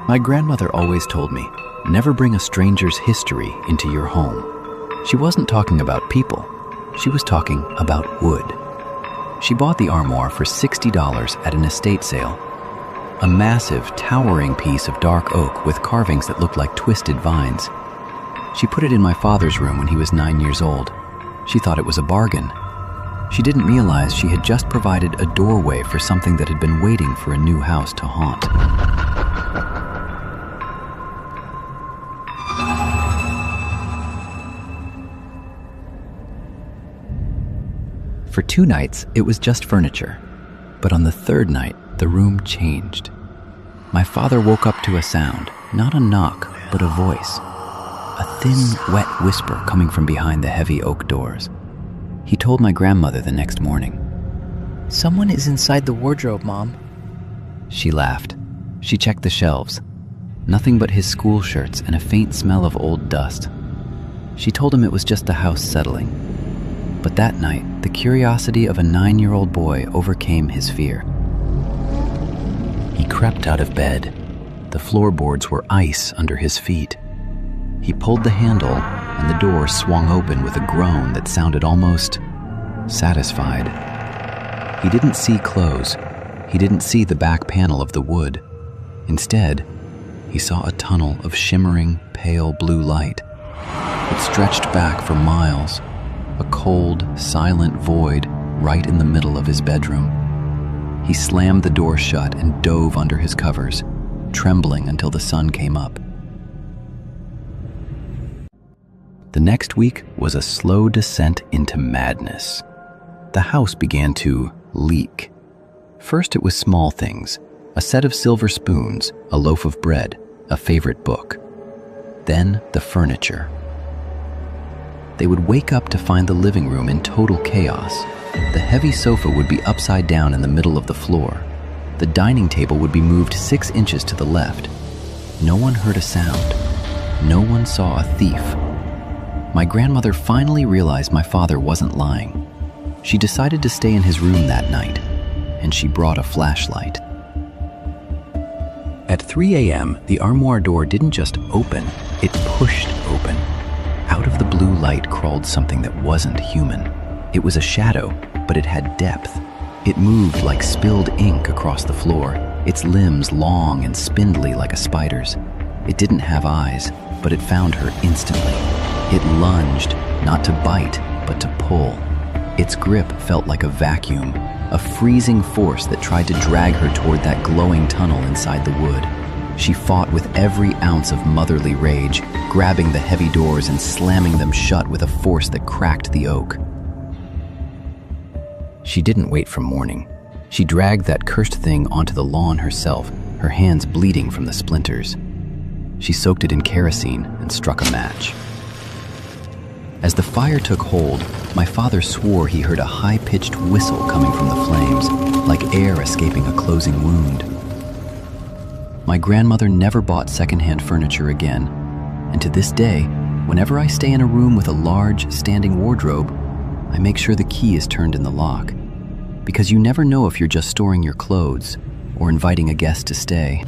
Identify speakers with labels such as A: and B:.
A: My grandmother always told me, never bring a stranger's history into your home. She wasn't talking about people. She was talking about wood. She bought the armoire for $60 at an estate sale. A massive, towering piece of dark oak with carvings that looked like twisted vines. She put it in my father's room when he was 9 years old. She thought it was a bargain. She didn't realize she had just provided a doorway for something that had been waiting for a new house to haunt. For 2 nights, it was just furniture. But on the 3rd night, the room changed. My father woke up to a sound, not a knock, but a voice. A thin, wet whisper coming from behind the heavy oak doors. He told my grandmother the next morning.
B: "Someone is inside the wardrobe, Mom."
A: She laughed. She checked the shelves. Nothing but his school shirts and a faint smell of old dust. She told him it was just the house settling. But that night, the curiosity of a 9-year-old boy overcame his fear. He crept out of bed. The floorboards were ice under his feet. He pulled the handle, and the door swung open with a groan that sounded almost satisfied. He didn't see clothes. He didn't see the back panel of the wood. Instead, he saw a tunnel of shimmering, pale blue light. It stretched back for miles, a cold, silent void right in the middle of his bedroom. He slammed the door shut and dove under his covers, trembling until the sun came up. The next week was a slow descent into madness. The house began to leak. First it was small things, a set of silver spoons, a loaf of bread, a favorite book. Then the furniture. They would wake up to find the living room in total chaos. The heavy sofa would be upside down in the middle of the floor. The dining table would be moved 6 inches to the left. No one heard a sound. No one saw a thief. My grandmother finally realized my father wasn't lying. She decided to stay in his room that night, and she brought a flashlight. At 3 a.m., the armoire door didn't just open, it pushed open. Out of the blue light crawled something that wasn't human. It was a shadow, but it had depth. It moved like spilled ink across the floor, its limbs long and spindly like a spider's. It didn't have eyes, but it found her instantly. It lunged, not to bite, but to pull. Its grip felt like a vacuum, a freezing force that tried to drag her toward that glowing tunnel inside the wood. She fought with every ounce of motherly rage, grabbing the heavy doors and slamming them shut with a force that cracked the oak. She didn't wait for morning. She dragged that cursed thing onto the lawn herself, her hands bleeding from the splinters. She soaked it in kerosene and struck a match. As the fire took hold, my father swore he heard a high-pitched whistle coming from the flames, like air escaping a closing wound. My grandmother never bought secondhand furniture again, and to this day, whenever I stay in a room with a large, standing wardrobe, I make sure the key is turned in the lock, because you never know if you're just storing your clothes or inviting a guest to stay.